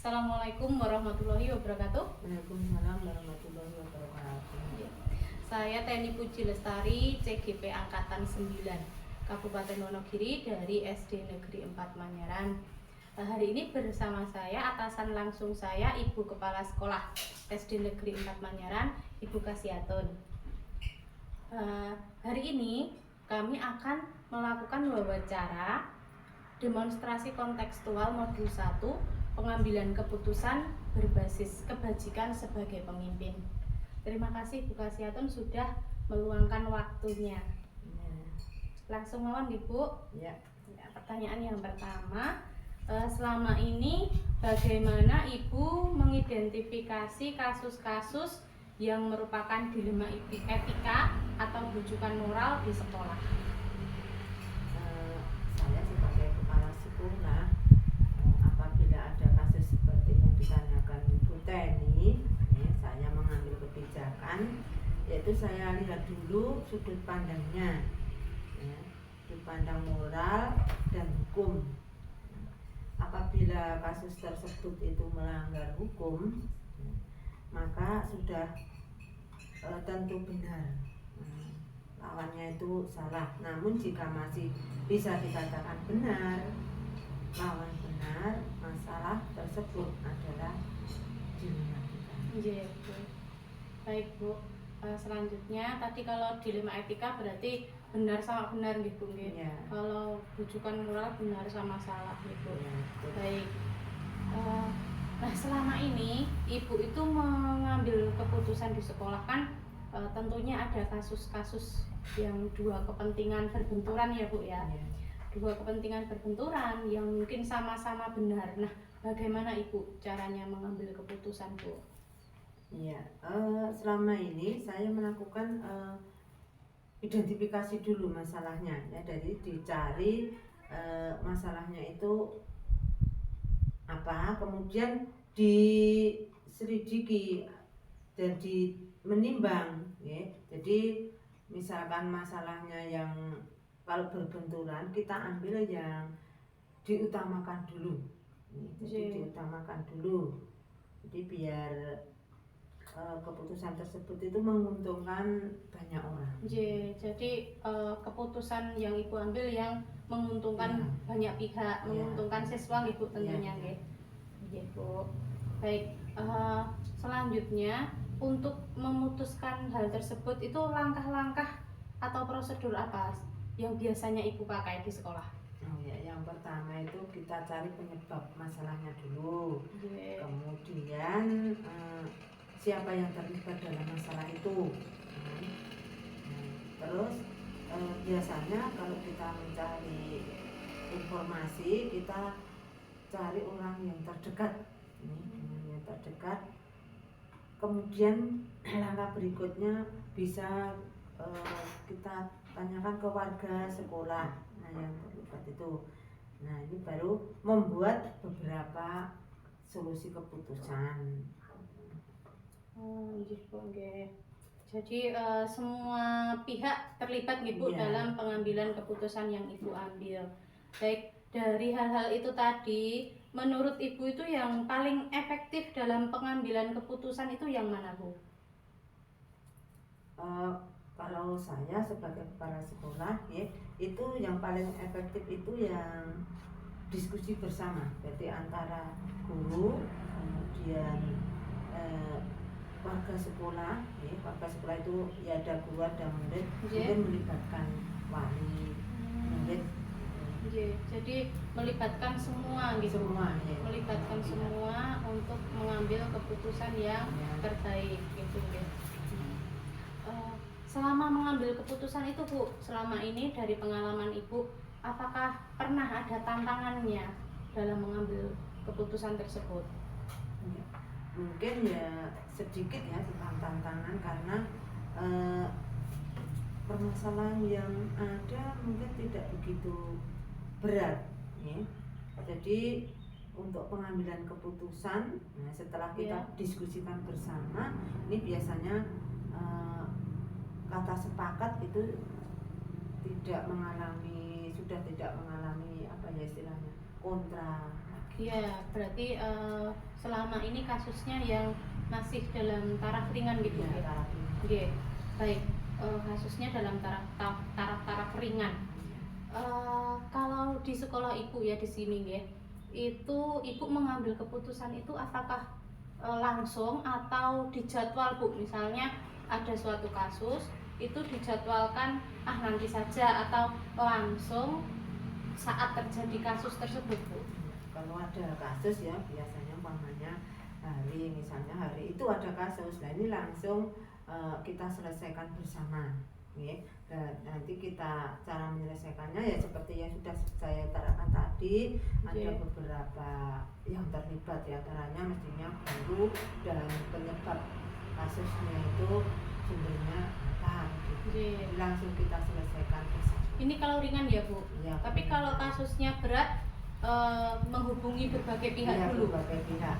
Assalamualaikum warahmatullahi wabarakatuh. Waalaikumsalam warahmatullahi wabarakatuh. Saya Teni Puji Lestari, CGP Angkatan 9, Kabupaten Wonogiri dari SD Negeri 4 Manyaran. Hari ini bersama saya, atasan langsung saya, Ibu Kepala Sekolah SD Negeri 4 Manyaran, Ibu Kasiatun. Hari ini kami akan melakukan wawancara demonstrasi kontekstual modul 1, pengambilan keputusan berbasis kebajikan sebagai pemimpin. Terima kasih Bu Kasiatun sudah meluangkan waktunya. Langsung mawon Ibu. Ya. Pertanyaan yang pertama, selama ini bagaimana Ibu mengidentifikasi kasus-kasus yang merupakan dilema etika atau rujukan moral di sekolah? Saya sebagai kepala sekolah, apabila ada kasus seperti yang ditanyakan Bu Teni, saya mengambil kebijakan, yaitu saya lihat dulu sudut pandangnya, sudut pandang moral dan hukum. Apabila kasus tersebut itu melanggar hukum, maka sudah tentu benar, lawannya itu salah. Namun jika masih bisa dikatakan benar, lawan benar, masalah tersebut adalah dilema etika. Baik Bu. Selanjutnya tadi kalau dilema etika berarti benar sama benar gitu nggih. Ya. Kalau rujukan moral benar sama salah gitu. Ya, baik. Nah, selama ini Ibu itu mengambil keputusan di sekolah kan tentunya ada kasus-kasus yang dua kepentingan berbenturan ya Bu ya. Ya. Dua kepentingan berbenturan yang mungkin sama-sama benar. Nah, bagaimana Ibu caranya mengambil keputusan Bu? Iya, selama ini saya melakukan identifikasi dulu masalahnya, ya, dari dicari masalahnya itu apa, kemudian diselidiki dan menimbang, ya. Jadi misalkan masalahnya yang kalau berbenturan, kita ambil yang diutamakan dulu, jadi diutamakan dulu, jadi biar keputusan tersebut itu menguntungkan banyak orang. Jadi keputusan yang Ibu ambil yang menguntungkan banyak pihak, menguntungkan siswa Ibu tentunya nggih. Nggih Bu. Baik, selanjutnya untuk memutuskan hal tersebut itu langkah-langkah atau prosedur apa yang biasanya Ibu pakai di sekolah? Oh ya, yang pertama itu kita cari penyebab masalahnya dulu. Kemudian siapa yang terlibat dalam masalah itu. Terus biasanya kalau kita mencari informasi, kita cari orang yang terdekat, yang terdekat. Kemudian langkah berikutnya bisa kita tanyakan ke warga sekolah, yang terlibat itu. Nah, ini baru membuat beberapa solusi keputusan. Jadi semua pihak terlibat Ibu dalam pengambilan keputusan yang Ibu ambil. Baik, dari hal-hal itu tadi, menurut Ibu itu yang paling efektif dalam pengambilan keputusan itu yang mana Bu? Kalau saya sebagai kepala sekolah, ya, itu yang paling efektif itu yang diskusi bersama, jadi antara guru, kemudian warga sekolah, ya. Warga sekolah itu ya ada guru, ada murid, kemudian melibatkan wali, murid. Jadi melibatkan semua gitu. Semua, ya. Melibatkan semua untuk mengambil keputusan yang terbaik gitu ya. Selama mengambil keputusan itu Bu, selama ini dari pengalaman Ibu, apakah pernah ada tantangannya dalam mengambil keputusan tersebut? Mungkin ya sedikit ya tentang tantangan, karena permasalahan yang ada mungkin tidak begitu berat, ya. Jadi untuk pengambilan keputusan, setelah kita diskusikan bersama, ini biasanya kata sepakat itu sudah tidak mengalami apa ya istilahnya kontra lagi. Iya, berarti selama ini kasusnya yang masih dalam taraf ringan gitu Ya, ya. taraf ini. Oke, baik. Kasusnya dalam taraf ringan. Kalau di sekolah ibu ya di sini ya, itu ibu mengambil keputusan itu apakah langsung atau dijadwal bu? Misalnya ada suatu kasus itu dijadwalkan nanti saja atau langsung saat terjadi kasus tersebut bu? Kalau ada kasus ya biasanya umpamanya misalnya hari itu ada kasus, nah ini langsung kita selesaikan bersama, ya. Dan nanti kita cara menyelesaikannya ya seperti yang sudah saya terangkan tadi, ada beberapa yang terlibat ya, antaranya mestinya guru dan penyebab kasusnya itu sumbernya apa gitu. Langsung kita selesaikan bersama. Ini kalau ringan ya bu, Ya, tapi kalau kasusnya berat menghubungi berbagai pihak ya, dulu. berbagai pihak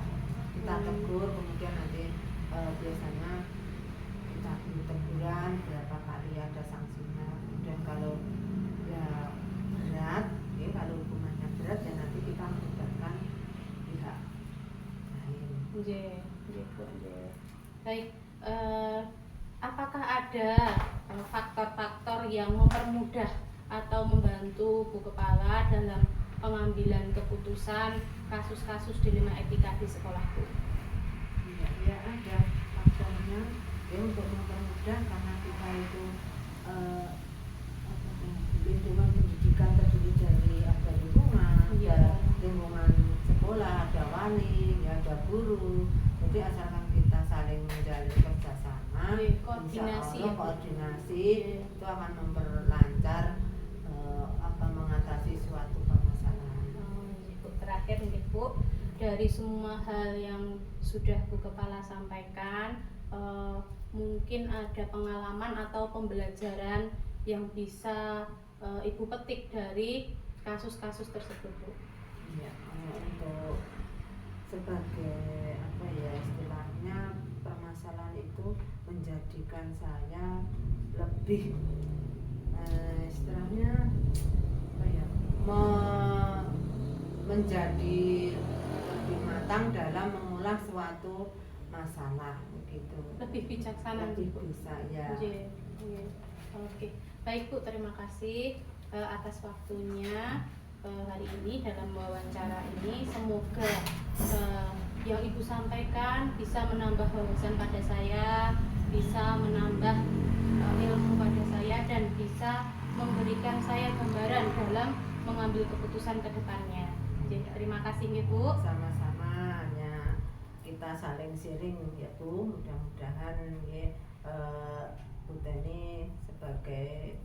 kita tegur, kemudian nanti biasanya kita beri teguran berapa kali, ada sanksinya. Kemudian kalau ya berat, ya kalau hukumannya berat ya nanti kita melibatkan pihak lain. Baik, apakah ada faktor-faktor yang mempermudah atau membantu Bu Kepala dalam pengambilan keputusan kasus-kasus dilema etika di sekolah Bu? Ya ada faktornya ya untuk mempermudah, karena kita itu lingkungan pendidikan terdiri dari ada lingkungan, ada lingkungan sekolah, ada wali, ya, ada guru. Jadi asalkan kita saling menjalin kerjasama, koordinasi itu akan memperlancar mengatasi suatu permasalahan. Terakhir nih Bu, dari semua hal yang sudah Bu Kepala sampaikan, mungkin ada pengalaman atau pembelajaran yang bisa Ibu petik dari kasus-kasus tersebut Bu? Ya, untuk sebagai istilahnya permasalahan itu menjadikan saya lebih istilahnya menjadi lebih matang dalam mengolah suatu masalah begitu. Lebih bijaksana, lebih bisa ya. Oke, baik Bu, terima kasih atas waktunya hari ini dalam wawancara ini. Semoga yang Ibu sampaikan bisa menambah wawasan pada saya, bisa menambah ilmu pada saya, dan bisa memberikan saya gambaran dalam mengambil keputusan ke depannya. Jadi terima kasih Bu. Sama-sama, ya kita saling sharing ya Bu. Mudah-mudahan ya Bu Teni sebagai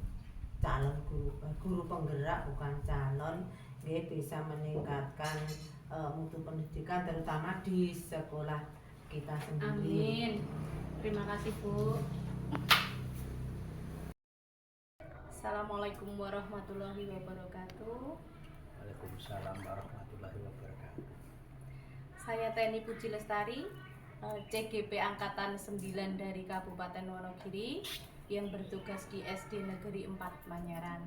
calon guru penggerak, bukan calon, ya, bisa meningkatkan mutu pendidikan terutama di sekolah kita sendiri. Amin. Terima kasih Bu. Assalamualaikum warahmatullahi wabarakatuh. Waalaikumsalam warahmatullahi wabarakatuh. Saya Teni Puji Lestari, CGP Angkatan 9 dari Kabupaten Wonogiri yang bertugas di SD Negeri 4 Manyaran.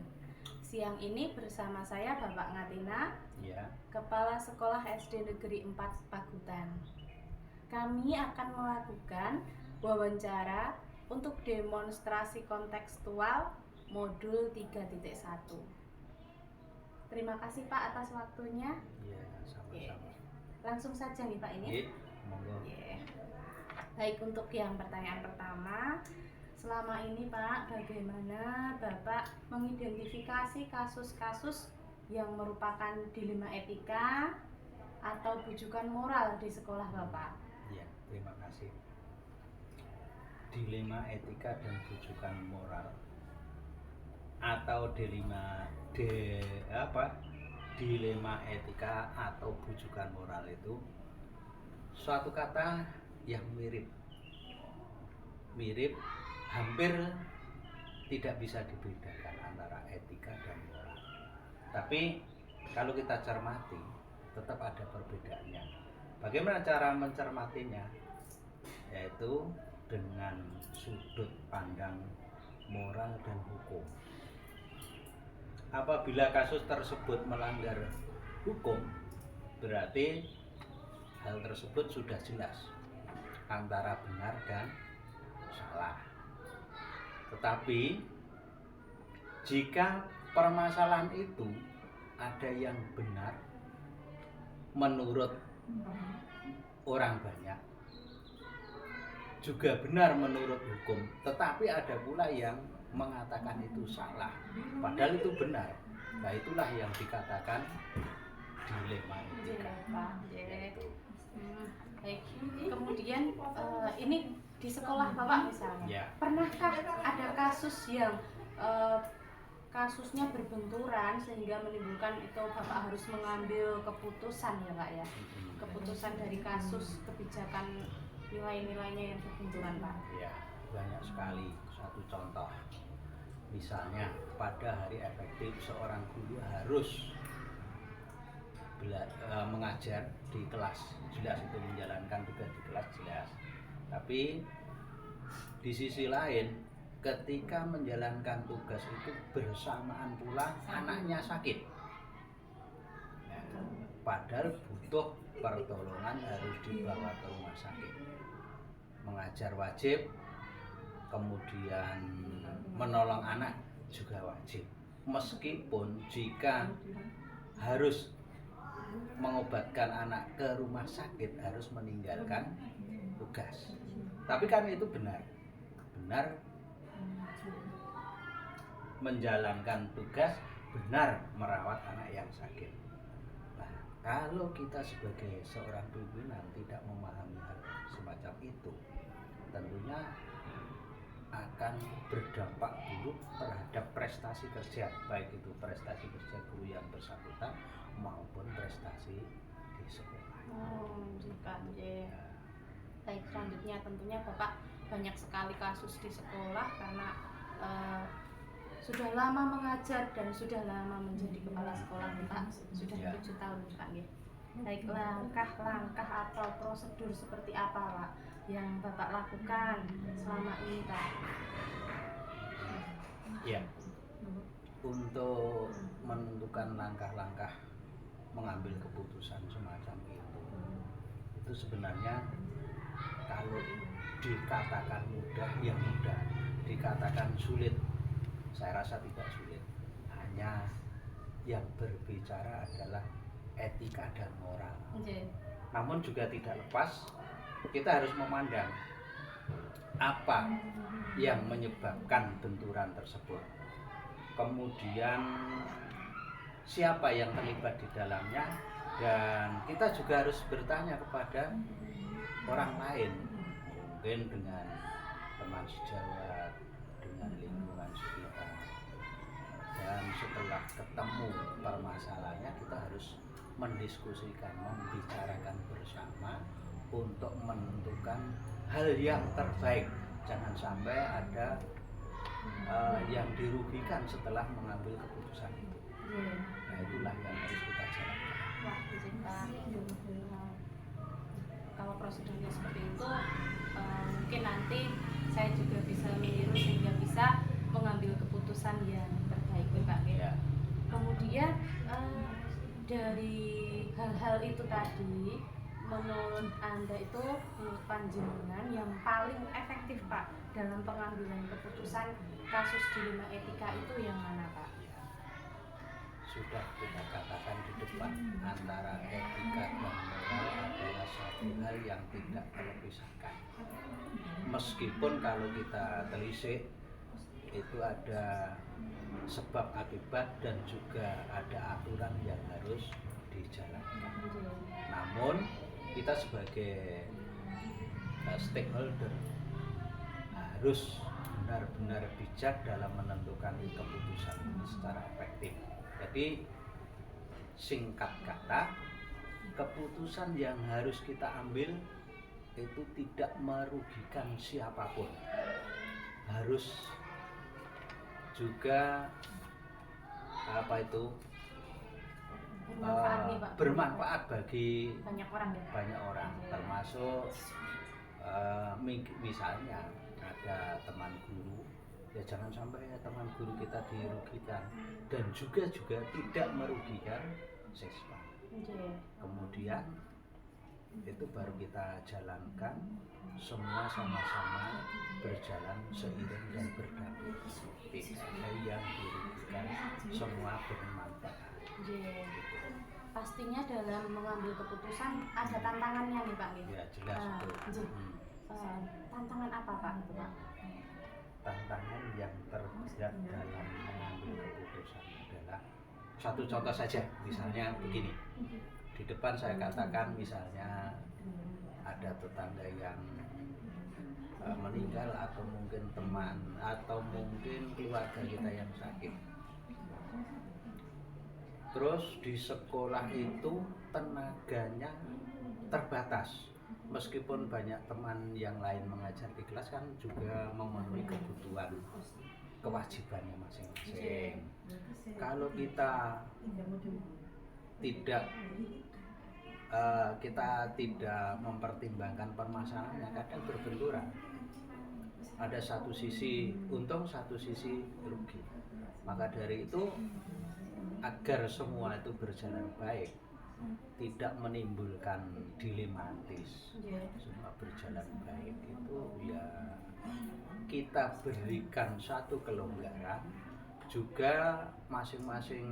Siang ini bersama saya Bapak Ngatina, Ya. Kepala Sekolah SD Negeri 4 Pagutan. Kami akan melakukan wawancara untuk demonstrasi kontekstual modul 3.1. Terima kasih Pak atas waktunya. Iya, sama-sama. Langsung saja nih Pak ini. Iya, monggo. Baik, untuk yang pertanyaan pertama, selama ini Pak, bagaimana Bapak mengidentifikasi kasus-kasus yang merupakan dilema etika atau bujukan moral di sekolah Bapak? Iya, terima kasih. Dilema etika dan bujukan moral atau dilema etika atau bujukan moral itu suatu kata yang mirip, hampir tidak bisa dibedakan antara etika dan moral. Tapi kalau kita cermati, tetap ada perbedaannya. Bagaimana cara mencermatinya? Yaitu dengan sudut pandang moral dan hukum. Apabila kasus tersebut melanggar hukum, berarti hal tersebut sudah jelas antara benar dan salah. Tetapi jika permasalahan itu ada yang benar menurut orang banyak, juga benar menurut hukum, tetapi ada pula yang mengatakan itu salah, padahal itu benar. Nah, itulah yang dikatakan dilema etika. Baik. Kemudian ini di sekolah Bapak misalnya, Ya. pernahkah ada kasus yang kasusnya berbenturan sehingga menimbulkan itu Bapak harus mengambil keputusan ya Pak ya? Keputusan dari kasus kebijakan nilai-nilainya yang berbenturan Pak. Ya, banyak sekali. Satu contoh, misalnya pada hari efektif seorang guru harus mengajar di kelas, jelas itu menjalankan tugas di kelas, jelas. Tapi di sisi lain, ketika menjalankan tugas itu bersamaan pula anaknya sakit. Nah, padahal butuh pertolongan, harus dibawa ke rumah sakit. Mengajar wajib, kemudian menolong anak juga wajib. Meskipun jika harus mengobatkan anak ke rumah sakit harus meninggalkan tugas. Tapi kan itu benar menjalankan tugas, benar merawat anak yang sakit. Nah, kalau kita sebagai seorang pimpinan tidak memahami hal semacam itu, tentunya akan berdampak buruk terhadap prestasi kerja, baik itu prestasi kerja guru yang bersangkutan maupun prestasi di sekolah. Baik, selanjutnya tentunya Bapak banyak sekali kasus di sekolah karena sudah lama mengajar dan sudah lama menjadi kepala sekolah Pak, sudah 7 tahun Pak ya. Baik, langkah-langkah atau prosedur seperti apa Pak yang Bapak lakukan selama ini Pak? Ya, untuk menentukan langkah-langkah mengambil keputusan semacam itu sebenarnya kalau dikatakan mudah ya mudah, dikatakan sulit saya rasa tidak sulit. Hanya yang berbicara adalah etika dan moral. Namun juga tidak lepas kita harus memandang apa yang menyebabkan benturan tersebut, kemudian siapa yang terlibat di dalamnya, dan kita juga harus bertanya kepada orang lain, mungkin dengan teman sejawat, dengan lingkungan sekitar. Dan setelah ketemu permasalahannya, kita harus mendiskusikan, membicarakan bersama untuk menentukan hal yang terbaik. Jangan sampai ada yang dirugikan setelah mengambil keputusan itu. Nah, itulah yang harus kita jalankan. Wah, kalau prosedurnya seperti itu, mungkin nanti saya juga bisa meniru sehingga bisa mengambil keputusan yang terbaik Pak ya. Kemudian dari hal-hal itu tadi, menurut Anda itu, menurut panjenengan yang paling efektif Pak dalam pengambilan keputusan kasus dilema etika itu yang mana Pak? Sudah kita katakan di depan, antara etika dan moral adalah satu hal yang tidak terpisahkan. Meskipun kalau kita telisik itu ada sebab akibat dan juga ada aturan yang harus dijalankan. Namun kita sebagai stakeholder harus benar-benar bijak dalam menentukan keputusan ini secara efektif. Jadi singkat kata, keputusan yang harus kita ambil itu tidak merugikan siapapun, harus juga bermanfaat bagi banyak orang ya? Banyak orang, termasuk misalnya ada teman guru, ya jangan sampai teman guru kita dirugikan dan juga tidak merugikan siswa. Kemudian kemudian itu baru kita jalankan semua sama-sama berjalan seiring dan berdampingan, tidak ada yang dirugikan, semua bermanfaat. Iya. Pastinya dalam mengambil keputusan ada tantangannya nih Pak. Ya jelas itu. Tantangan apa Pak itu Pak? Tantangan yang terberat dalam mengambil keputusan adalah satu contoh saja, misalnya begini, di depan saya katakan misalnya ada tetangga yang meninggal atau mungkin teman atau mungkin keluarga kita yang sakit. Terus di sekolah itu tenaganya terbatas. Meskipun banyak teman yang lain mengajar di kelas kan juga memenuhi kebutuhan kewajibannya masing-masing. Kalau kita tidak mempertimbangkan permasalahannya, kadang berbenturan. Ada satu sisi untung, satu sisi rugi. Maka dari itu, agar semua itu berjalan baik, tidak menimbulkan dilematis, semua berjalan baik, itu ya kita berikan satu kelonggaran, juga masing-masing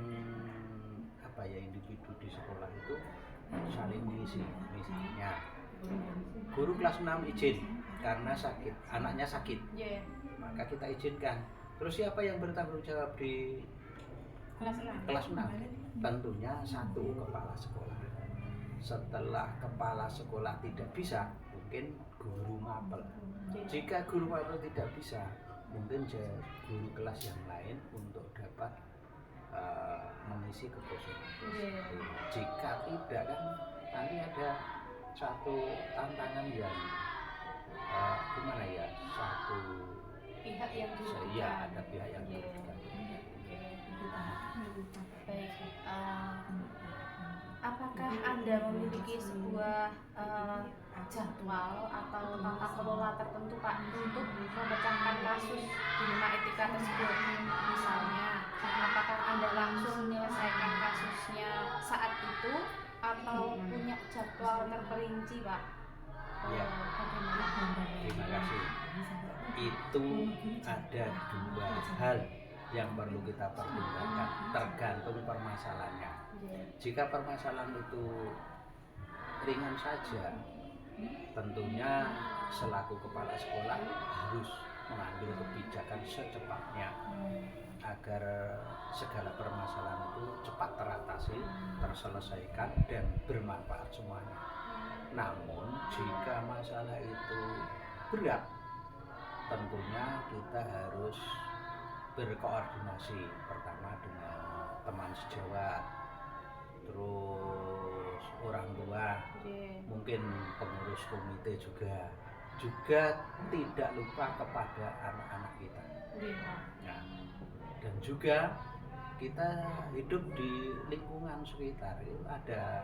individu di sekolah itu saling mengisi. Misalnya guru kelas 6 izin karena sakit, anaknya sakit, maka kita izinkan. Terus siapa yang bertanggung jawab di kelas 6? Tentunya satu kepala sekolah. Setelah kepala sekolah tidak bisa, mungkin guru mapel. Jika guru mapel tidak bisa, mungkin guru kelas yang lain untuk dapat mengisi kekosongan. Jika tidak kan nanti ada satu tantangan yang satu pihak yang dirugikan. Ada pihak yang dirugikan. Baik, apakah Anda memiliki sebuah jadwal atau tata kelola tertentu Pak untuk memecahkan kasus dilema etika tersebut? Misalnya, apakah Anda langsung menyelesaikan kasusnya saat itu atau punya jadwal terperinci Pak? Ya, terima kasih. Itu ada dua hal yang perlu kita pertimbangkan, tergantung permasalahannya. Jika permasalahan itu ringan saja, tentunya selaku kepala sekolah harus mengambil kebijakan secepatnya agar segala permasalahan itu cepat teratasi, terselesaikan dan bermanfaat semuanya. Namun jika masalah itu berat, tentunya kita harus berkoordinasi pertama dengan teman sejawat, terus orang tua, mungkin pengurus komite juga tidak lupa kepada anak-anak kita. Nah, dan juga kita hidup di lingkungan sekitar itu ada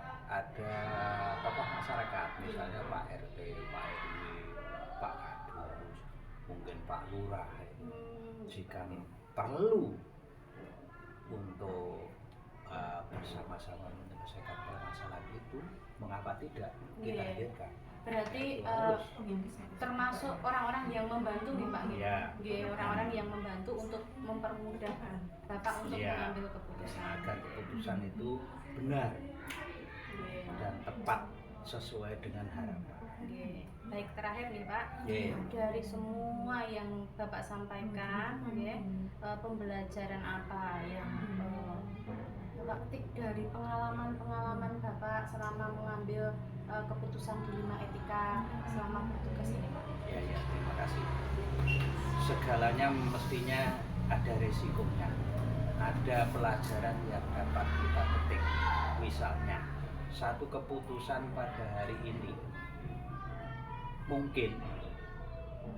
tokoh masyarakat, misalnya Pak RT, Pak RW, Pak Kadus, mungkin Pak Lurah. Jika perlu untuk bersama-sama menyelesaikan permasalahan itu, mengapa tidak kita hadirkan? Berarti termasuk orang-orang yang membantu nih Pak, orang-orang yang membantu untuk mempermudah Bapak untuk mengambil keputusan. Agar keputusan itu benar dan tepat sesuai dengan harapan. Baik, terakhir nih Pak, dari semua yang Bapak sampaikan, pembelajaran apa yang Bapak petik dari pengalaman Bapak selama mengambil keputusan dilema etika selama bertugas ini Pak? Ya, terima kasih. Segalanya mestinya ada resikonya, ada pelajaran yang dapat kita petik. Misalnya, satu keputusan pada hari ini mungkin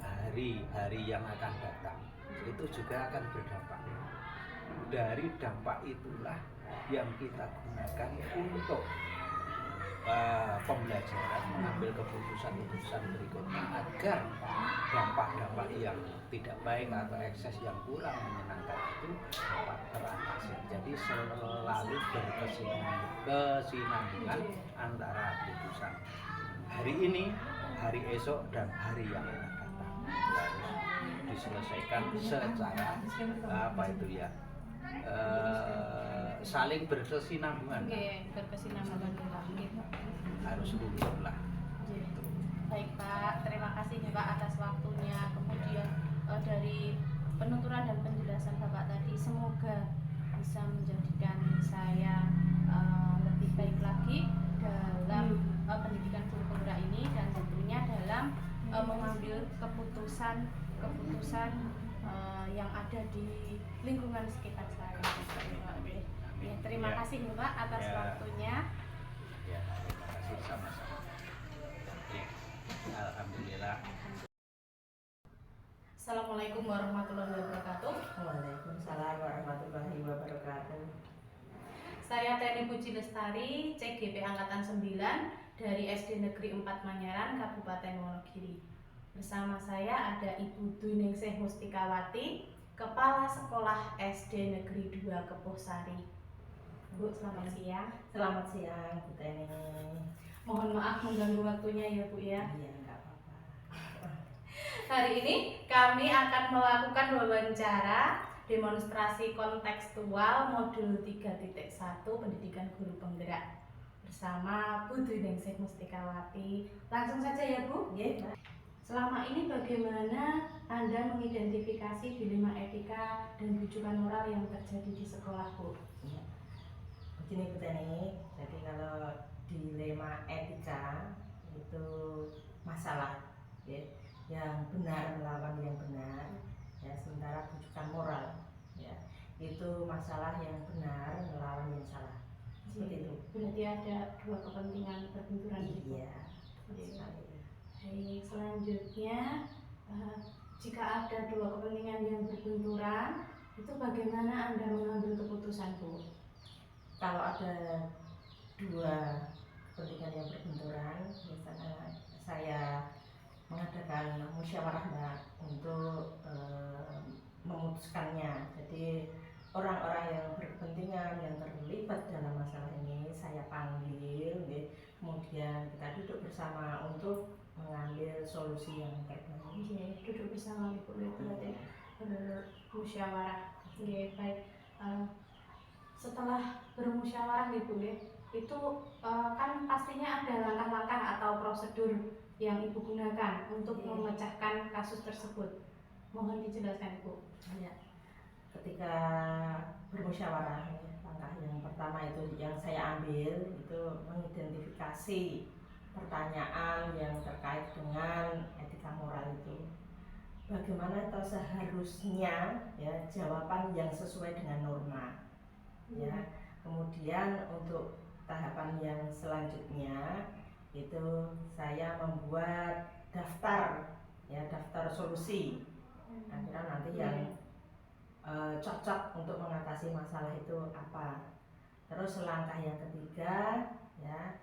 hari-hari yang akan datang itu juga akan berdampak. Dari dampak itulah yang kita gunakan untuk pembelajaran, mengambil keputusan-keputusan berikutnya agar dampak-dampak yang tidak baik atau ekses yang kurang menyenangkan itu dapat teratasi. Jadi selalu berkesinambungan antara keputusan hari ini, hari esok, dan hari yang akan datang. Itu harus diselesaikan secara apa itu ya, saling berkesinambungan. Oke, berkesinambungan Pak. Gitu. Harus rukun lah. Oke. Baik Pak, terima kasih Pak atas waktunya. Kemudian dari penuturan dan penjelasan Bapak tadi, semoga bisa menjadikan saya lebih baik lagi dalam pendidikan guru penggerak ini, dan tentunya dalam mengambil keputusan yang ada di lingkungan sekitar saya. Oke. Ya, terima Ya. kasih Pak atas Ya. waktunya. Ya, terima kasih sama-sama. Ya, alhamdulillah. Assalamualaikum warahmatullahi wabarakatuh. Waalaikumsalam warahmatullahi wabarakatuh. Saya Teni Puji Lestari, CGP Angkatan 9 dari SD Negeri 4 Manyaran, Kabupaten Wonogiri. Bersama saya ada Ibu Dwiningsih Mustikawati, Kepala Sekolah SD Negeri 2 Kepuhsari. Bu, selamat siang. Selamat siang, Bu Teni. Mohon maaf mengganggu waktunya ya Bu ya. Iya, nggak apa-apa. Hari ini kami akan melakukan wawancara demonstrasi kontekstual modul 3.1 pendidikan guru penggerak bersama Bu Dwiningsih Mustikawati. Langsung saja ya Bu. Iya, Pak. Selama ini bagaimana Anda mengidentifikasi dilema etika dan bujukan moral yang terjadi di sekolah Bu? Iya. Begini Bu Teni, jadi kalau dilema etika itu masalah ya, yang benar melawan yang benar ya, sementara bujukan moral ya, itu masalah yang benar melawan yang salah, seperti itu. Berarti ada dua kepentingan berbenturan gitu. Iya, Iya. sekali. Baik, selanjutnya jika ada dua kepentingan yang berbenturan, itu bagaimana Anda mengambil keputusan Bu? Kalau ada dua kepentingan yang berbenturan, misalnya saya mengadakan musyawarah Mbak untuk memutuskannya. Jadi orang-orang yang berkepentingan yang terlibat dalam masalah ini saya panggil, kemudian kita duduk bersama untuk mengambil solusi yang terbaik. Oke, duduk bersama Ibu berarti bermusyawarah. Oke, baik. Setelah bermusyawarah Ibu ya, itu kan pastinya ada langkah-langkah atau prosedur yang Ibu gunakan untuk memecahkan kasus tersebut. Mohon dijelaskan Ibu. Ya. Ketika bermusyawarah, langkah yang pertama itu yang saya ambil itu mengidentifikasi pertanyaan yang terkait dengan etika moral itu. Bagaimana atau seharusnya ya jawaban yang sesuai dengan norma. Ya. Kemudian untuk tahapan yang selanjutnya itu saya membuat daftar ya, daftar solusi. Akhirnya nanti yang cocok untuk mengatasi masalah itu apa. Terus langkah yang ketiga ya,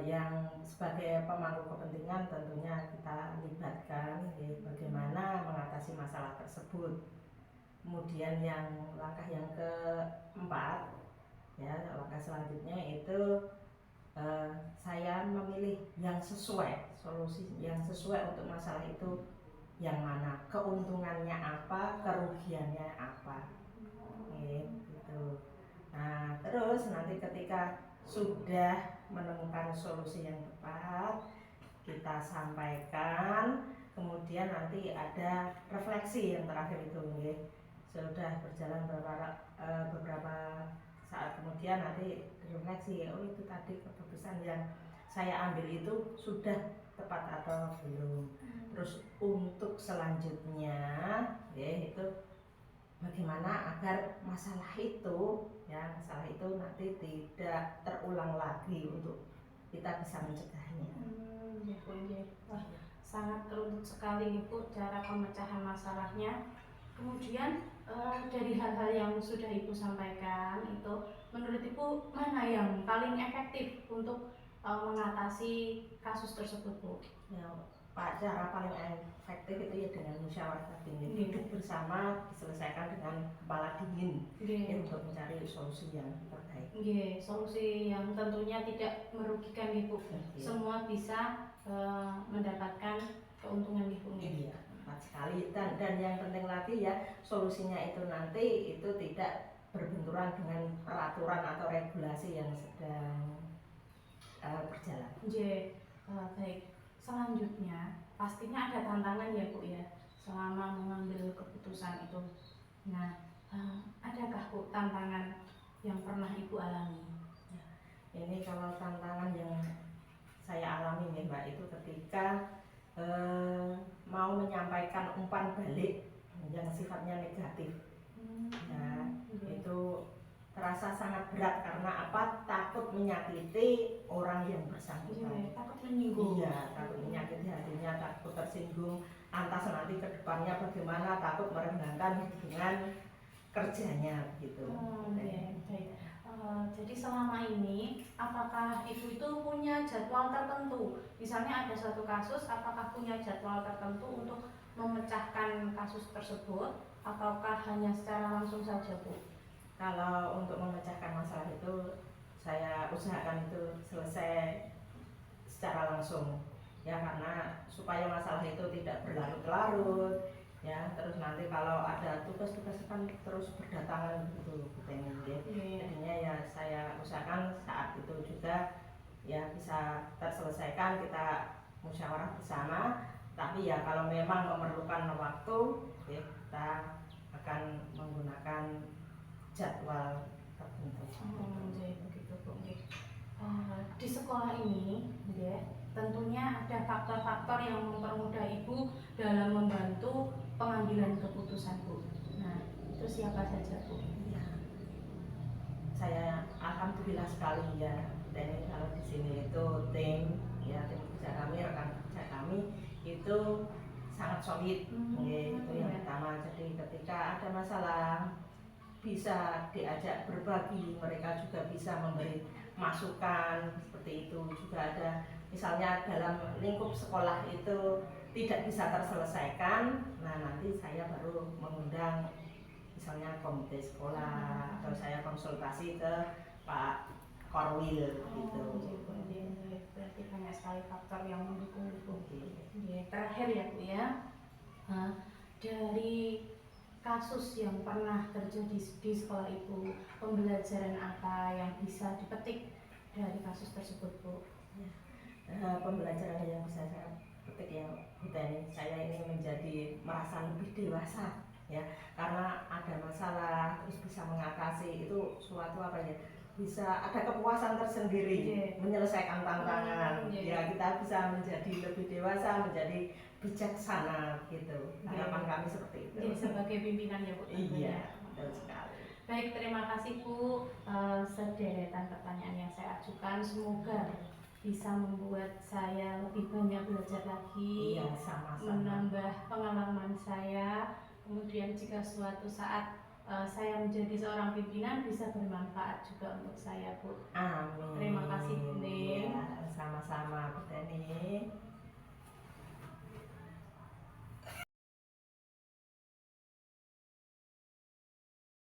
yang sebagai pemangku kepentingan tentunya kita libatkan ya, bagaimana mengatasi masalah tersebut. Kemudian yang langkah yang keempat ya, langkah selanjutnya itu saya memilih yang sesuai, solusi yang sesuai untuk masalah itu yang mana, keuntungannya apa, kerugiannya apa, gitu. Nah terus nanti ketika sudah menemukan solusi yang tepat kita sampaikan, kemudian nanti ada refleksi yang terakhir itu, sudah berjalan beberapa saat kemudian nanti refleksi, oh itu tadi keputusan yang saya ambil itu sudah tepat atau belum. Terus untuk selanjutnya ya itu bagaimana agar masalah itu nanti tidak terulang lagi untuk kita bisa mencegahnya. Wah, sangat runtut sekali Ibu cara pemecahan masalahnya. Kemudian dari hal-hal yang sudah Ibu sampaikan itu, menurut Ibu mana yang paling efektif untuk mengatasi kasus tersebut Bu? Ya, cara paling efektif itu ya dengan musyawarah kabinet, duduk bersama, diselesaikan dengan kepala dingin ya, untuk mencari solusi yang terbaik. Solusi yang tentunya tidak merugikan Ibu. Semua bisa mendapatkan keuntungan Ibu. Iya, tepat sekali. Dan yang penting lagi ya, solusinya itu nanti itu tidak berbenturan dengan peraturan atau regulasi yang sedang berjalan. Baik. Selanjutnya pastinya ada tantangan ya Bu ya selama mengambil keputusan itu. Nah, adakah Bu tantangan yang pernah Ibu alami? Ya, ini kalau tantangan yang saya alami nih Mbak, itu ketika mau menyampaikan umpan balik yang sifatnya negatif. Nah, itu terasa sangat berat karena apa? Takut menyakiti orang yang bersangkutan. Takut menyinggung. Iya, takut menyakiti hatinya, takut tersinggung. Lantas nanti ke depannya bagaimana? Takut merendahkan dengan kerjanya gitu. Baik. Jadi selama ini apakah Ibu itu punya jadwal tertentu? Misalnya ada suatu kasus, apakah punya jadwal tertentu untuk memecahkan kasus tersebut, ataukah hanya secara langsung saja Bu? Kalau untuk memecahkan masalah itu saya usahakan itu selesai secara langsung ya, karena supaya masalah itu tidak berlarut-larut ya. Terus nanti kalau ada tugas-tugas kan terus berdatangan gitu ya. Jadinya ya saya usahakan saat itu juga ya bisa terselesaikan, kita musyawarah bersama. Tapi ya kalau memang memerlukan waktu ya, kita akan menggunakan jadwal tertentu. Begitu Bu. Di sekolah ini tentunya ada faktor-faktor yang mempermudah Ibu dalam membantu pengambilan keputusan Bu. Nah, itu siapa saja Bu? Ya, saya alhamdulillah sekali ya. Dan kalau di sini itu tim kerja kami, rekan kerja kami itu sangat solid. Itu yang pertama. Jadi ketika ada masalah bisa diajak berbagi, mereka juga bisa memberi masukan seperti itu. Juga ada misalnya dalam lingkup sekolah itu tidak bisa terselesaikan, nah nanti saya baru mengundang misalnya komite sekolah atau saya konsultasi ke Pak Korwil gitu. Berarti banyak sekali faktor yang mendukung Ibu. Terakhir ya Bu ya, dari kasus yang pernah terjadi di sekolah Ibu, pembelajaran apa yang bisa dipetik dari kasus tersebut Bu? Pembelajaran yang bisa saya petik ya Bu Teni, saya ini menjadi merasa lebih dewasa ya, karena ada masalah terus bisa mengatasi itu suatu apa ya, bisa ada kepuasan tersendiri menyelesaikan tantangan. Ya kita bisa menjadi lebih dewasa, menjadi bijaksana gitu. Harapan kami seperti itu. Sebagai pimpinan ya Bu. Iya, betul sekali. Baik, terima kasih Bu. Sederetan pertanyaan yang saya ajukan semoga bisa membuat saya lebih banyak belajar lagi, sama-sama. menambah pengalaman saya. Kemudian jika suatu saat saya menjadi seorang pimpinan bisa bermanfaat juga untuk saya Bu. Amin. Terima kasih Bu Nin. Sama-sama Bu Teni.